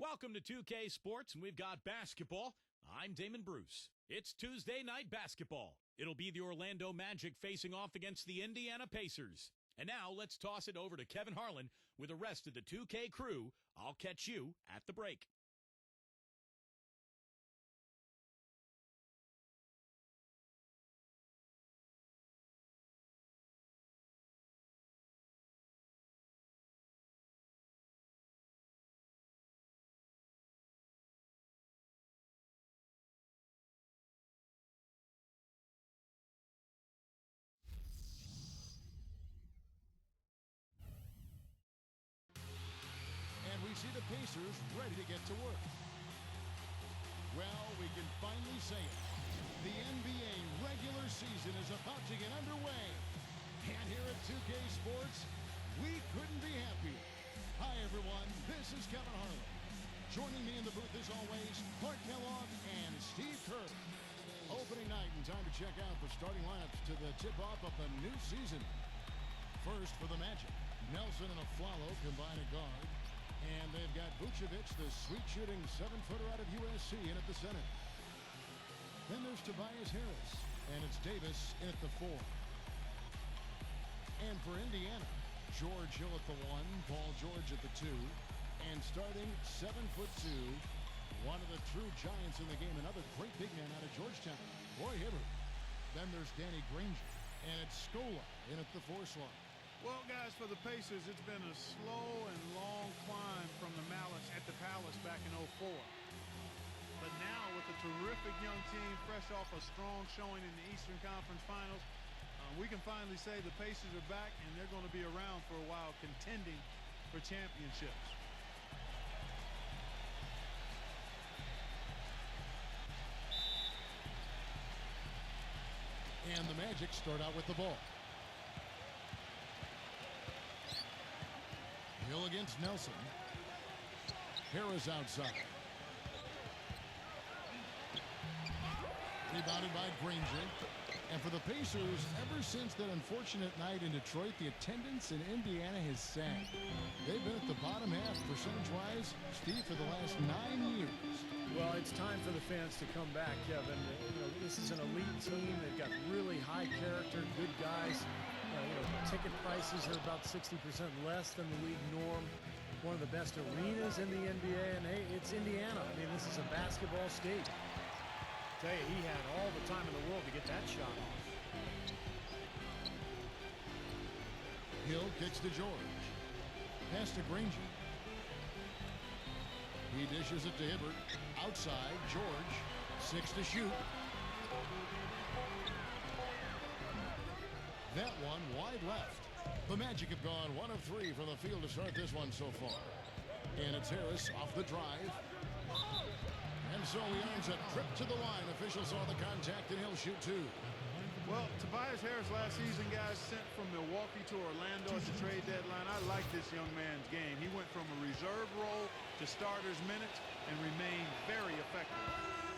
Welcome to 2K Sports, and we've got basketball. I'm Damon Bruce. It's Tuesday night basketball. It'll be the Orlando Magic facing off against the Indiana Pacers. And now let's toss it over to Kevin Harlan with the rest of the 2K crew. I'll catch you at the break. And we see the Pacers ready to get to work. Well, we can finally say it. The NBA regular season is about to get underway. And here at 2K Sports, we couldn't be happier. Hi, everyone. This is Kevin Harlan. Joining me in the booth, as always, Clark Kellogg and Steve Kerr. Opening night and time to check out the starting lineups to the tip-off of the new season. First for the Magic, Nelson and Afflalo combine at guard. And they've got Vucevic, the sweet-shooting 7-footer out of USC, in at the center. Then there's Tobias Harris, and it's Davis in at the 4. And for Indiana, George Hill at the 1, Paul George at the 2, and starting 7'2", one of the true giants in the game, another great big man out of Georgetown, Roy Hibbert. Then there's Danny Granger, and it's Scola in at the 4 slot. Well, guys, for the Pacers, it's been a slow and long climb from the Malice at the Palace back in 04. But now, with a terrific young team, fresh off a strong showing in the Eastern Conference Finals, we can finally say the Pacers are back, and they're going to be around for a while contending for championships. And the Magic start out with the ball. Hill against Nelson. Harris outside. Rebounded by Granger. And for the Pacers, ever since that unfortunate night in Detroit, the attendance in Indiana has sagged. They've been at the bottom half percentage-wise, Steve, for the last 9 years. Well, it's time for the fans to come back, Kevin. You know, this is an elite team. They've got really high character, good guys. Ticket prices are about 60% less than the league norm. One of the best arenas in the NBA, and hey, it's Indiana. I mean, this is a basketball state. I tell you, he had all the time in the world to get that shot off. Hill kicks to George. Pass to Granger. He dishes it to Hibbert. Outside, George. 6 to shoot. That one wide left. The Magic have gone 1 of 3 from the field to start this one so far. And it's Harris off the drive. And so he earns a trip to the line. Officials saw the contact, and he'll shoot 2. Well, Tobias Harris last season, guys, sent from Milwaukee to Orlando at the trade deadline. I like this young man's game. He went from a reserve role to starter's minutes and remained very effective.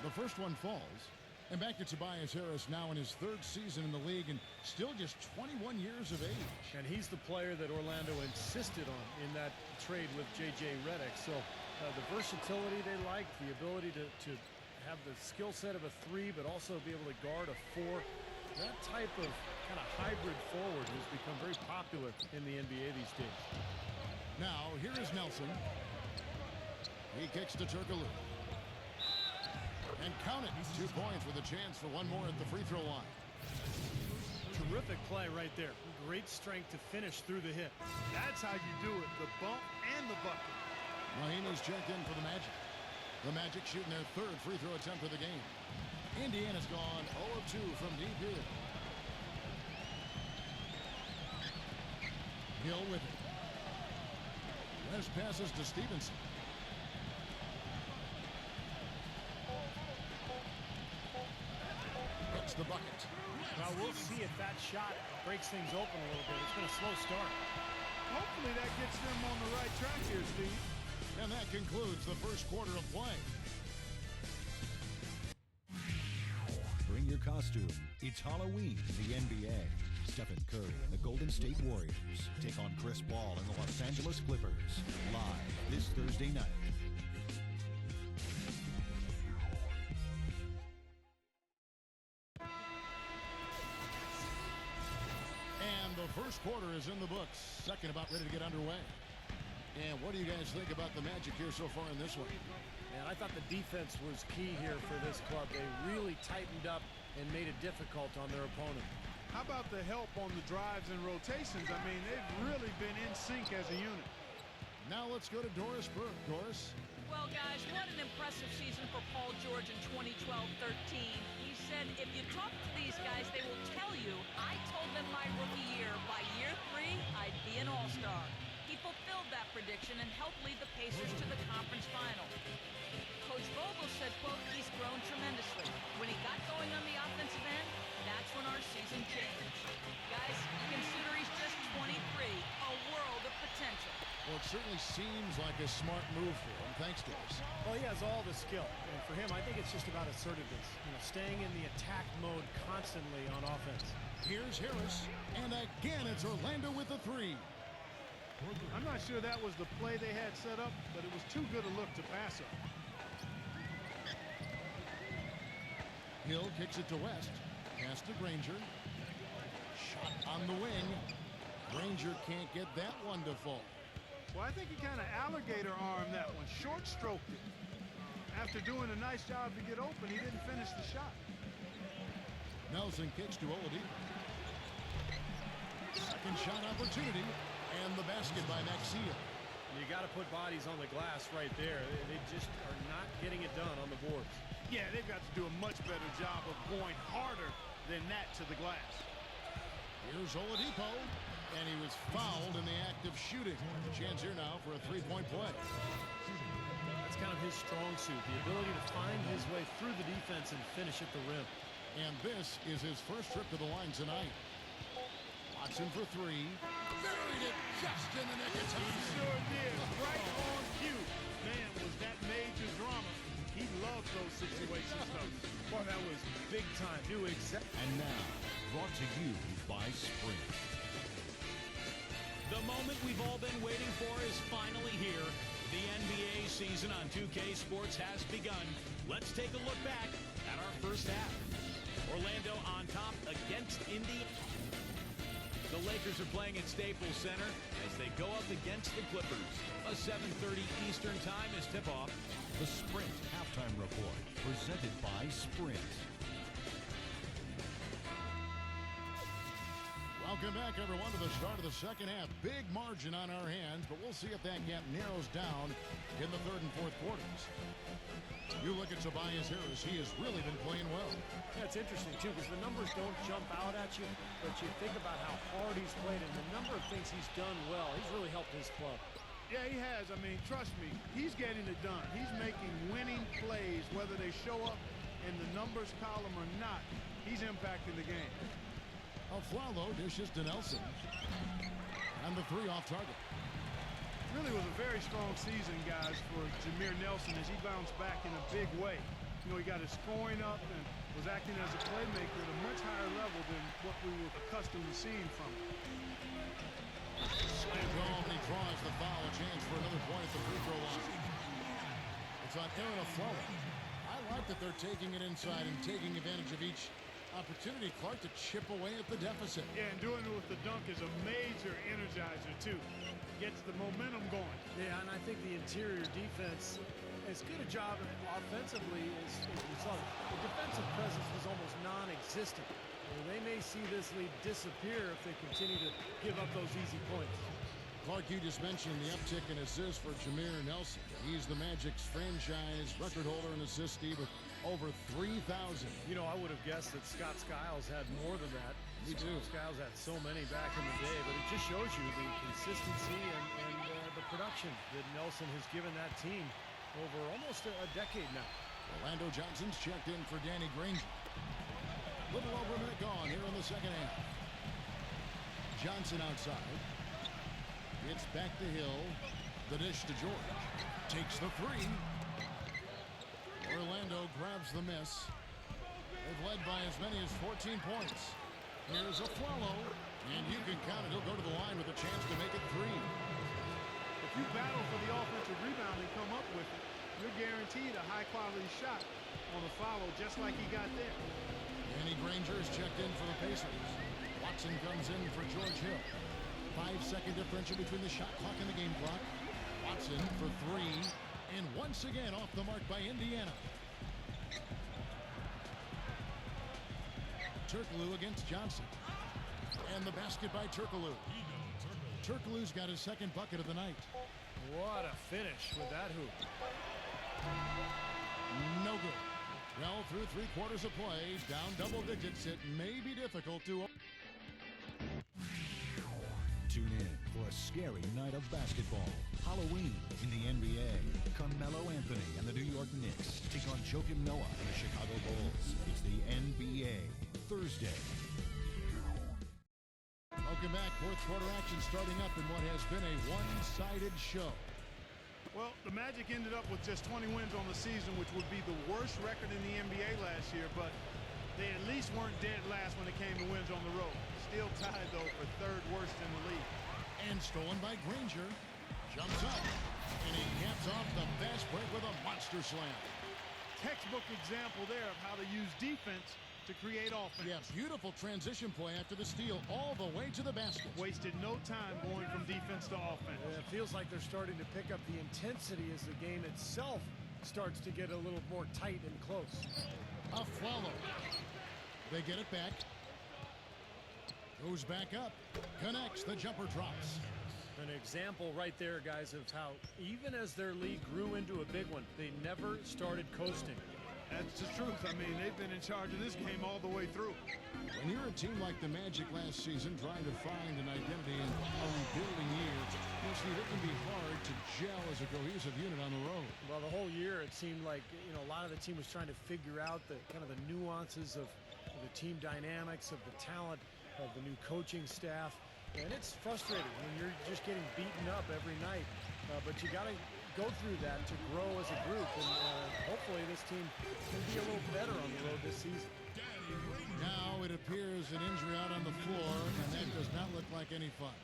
The first one falls. And back to Tobias Harris now in his 3rd season in the league and still just 21 years of age. And he's the player that Orlando insisted on in that trade with J.J. Redick. So the versatility they like, the ability to have the skill set of a 3, but also be able to guard a 4. That type of kind of hybrid forward has become very popular in the NBA these days. Now, here is Nelson. He kicks to Turkoglu. And count it, 2 points with a chance for one more at the free throw line. Terrific play right there. Great strength to finish through the hit. That's how you do it, the bump and the bucket. Mahinmi's checked in for the Magic. The Magic shooting their 3rd free throw attempt of the game. Indiana's gone 0 of 2 from deep here. Hill with it. West passes to Stevenson. Hits the bucket. Well, we'll see if that shot breaks things open a little bit. It's been a slow start. Hopefully that gets them on the right track here, Steve. And that concludes the first quarter of play. Bring your costume. It's Halloween in the NBA. Stephen Curry and the Golden State Warriors take on Chris Paul and the Los Angeles Clippers live this Thursday night. First quarter is in the books. Second about ready to get underway. And what do you guys think about the Magic here so far in this one? Man, I thought the defense was key here for this club. They really tightened up and made it difficult on their opponent. How about the help on the drives and rotations? I mean, they've really been in sync as a unit. Now let's go to Doris Burke. Doris? Well, guys, what an impressive season for Paul George in 2012-13. He said, if you talk to these guys, they will tell you, I told them my rookie year, by year 3, I'd be an all-star. He fulfilled that prediction and helped lead the Pacers to the conference final. Coach Vogel said, quote, he's grown tremendously. When he got going on the offensive end, that's when our season changed. Guys, consider he's just 23, a world of potential. Well, it certainly seems like a smart move for him. Thanks, Doris. Well, he has all the skill. And for him, I think it's just about assertiveness. Staying in the attack mode constantly on offense. Here's Harris. And again, it's Orlando with the 3. I'm not sure that was the play they had set up, but it was too good a look to pass up. Hill kicks it to West. Pass to Granger. Shot on the wing. Granger can't get that one to fall. Well, I think he kind of alligator armed that one, short stroked it. After doing a nice job to get open, he didn't finish the shot. Nelson kicks to Oladipo. Second shot opportunity, and the basket by Maxey. You got to put bodies on the glass right there. They just are not getting it done on the boards. Yeah, they've got to do a much better job of going harder than that to the glass. Here's Oladipo, and he was fouled in the act of shooting. Chance here now for a three-point play. That's kind of his strong suit, the ability to find his way through the defense and finish at the rim. And this is his first trip to the line tonight. Watson for 3. Buried it just in the nick of time. He sure did. Right on cue. Man, was that major drama. He loves those situations, though. Boy, that was big time. And now, brought to you by Sprint. The moment we've all been waiting for is finally here. The NBA season on 2K Sports has begun. Let's take a look back at our first half. Orlando on top against Indy. The Lakers are playing at Staples Center as they go up against the Clippers. A 7:30 Eastern time is tip-off. The Sprint Halftime Report, presented by Sprint. Welcome back, everyone, to the start of the second half. Big margin on our hands, but we'll see if that gap narrows down in the third and fourth quarters. You look at Tobias Harris. He has really been playing well. Yeah, it's interesting, too, because the numbers don't jump out at you, but you think about how hard he's played and the number of things he's done well. He's really helped his club. Yeah, he has. I mean, trust me, he's getting it done. He's making winning plays, whether they show up in the numbers column or not. He's impacting the game. Aflalo dishes to Nelson. And the 3 off target. Really was a very strong season, guys, for Jameer Nelson as he bounced back in a big way. You know, he got his scoring up and was acting as a playmaker at a much higher level than what we were accustomed to seeing from him. Slammed home, and he draws the foul. A chance for another point at the free throw line. It's on Aaron Aflalo. I like that they're taking it inside and taking advantage of each opportunity, Clark, to chip away at the deficit. Yeah, and doing it with the dunk is a major energizer, too. Gets the momentum going. Yeah, and I think the interior defense, as good a job offensively as we saw, the defensive presence was almost non-existent. They may see this lead disappear if they continue to give up those easy points. Clark, you just mentioned the uptick in assists for Jameer Nelson. He's the Magic's franchise record holder in assists with over 3,000. You know, I would have guessed that Scott Skiles had more than that. Me too. Skiles had so many back in the day, but it just shows you the consistency and the production that Nelson has given that team over almost a decade now. Orlando Johnson's checked in for Danny Granger. Little over a minute gone here in the second half. Johnson outside. It's back to Hill. The dish to George. Takes the 3. Orlando grabs the miss. They've led by as many as 14 points. Here's Aflalo, and you can count it. He'll go to the line with a chance to make it 3. If you battle for the offensive rebound and come up with it, you're guaranteed a high-quality shot on the follow, just like he got there. Danny Granger is checked in for the Pacers. Watson comes in for George Hill. 5-second differential between the shot clock and the game clock. Watson for three. And once again off the mark by Indiana. Turkoglu against Johnson. And the basket by Turkoglu. Turkoglu's got his second bucket of the night. What a finish with that hoop. No good. Well, through 3 quarters of play, down double digits, it may be difficult to... Tune in for a scary night of basketball. Halloween in the NBA. Carmelo Anthony and the New York Knicks take on Joakim Noah and the Chicago Bulls. It's the NBA. Thursday. Welcome back. Fourth quarter action starting up in what has been a one-sided show. Well, the Magic ended up with just 20 wins on the season, which would be the worst record in the NBA last year, but they at least weren't dead last when it came to wins on the road. Still tied, though, for third worst in the league. And stolen by Granger. Jumps up. And he caps off the fast break with a monster slam. Textbook example there of how to use defense to create offense. Yeah, beautiful transition play after the steal all the way to the basket. Wasted no time going from defense to offense. Yeah, it feels like they're starting to pick up the intensity as the game itself starts to get a little more tight and close. A follow. They get it back. Goes back up. Connects. The jumper drops. An example right there, guys, of how even as their lead grew into a big one, they never started coasting. That's the truth. I mean, they've been in charge of this game all the way through. When you're a team like the Magic last season trying to find an identity in a rebuilding year, you see, it can be hard to gel as a cohesive unit on the road. Well, the whole year it seemed like, a lot of the team was trying to figure out the kind of the nuances of the team dynamics, of the talent, of the new coaching staff. And it's frustrating when you're just getting beaten up every night. But you got to go through that to grow as a group. And hopefully this team can be a little better on the road this season. Now it appears an injury out on the floor, and that does not look like any fun.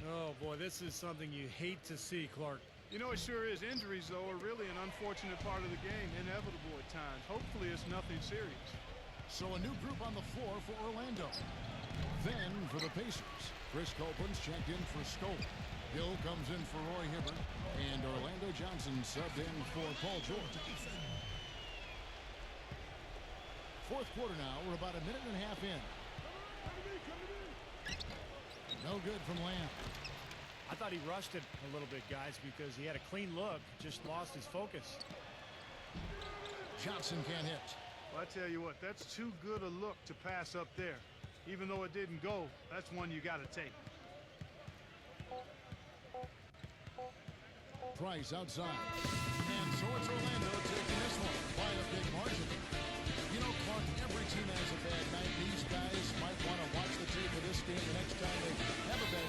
Oh, boy, this is something you hate to see, Clark. You know, it sure is. Injuries, though, are really an unfortunate part of the game, inevitable at times. Hopefully it's nothing serious. So a new group on the floor for Orlando. Then for the Pacers, Chris Copeland's checked in for Scope. Hill comes in for Roy Hibbert, and Orlando Johnson subbed in for Paul George. Fourth quarter now, we're about a minute and a half in. No good from Lamb. I thought he rushed it a little bit, guys, because he had a clean look, just lost his focus. Johnson can't hit. Well, I tell you what, that's too good a look to pass up there. Even though it didn't go, that's one you got to take. Price outside. And so it's Orlando taking this one by a big margin. You know, Clark, every team has a bad night. These guys might want to watch the tape of this game the next time they have a bad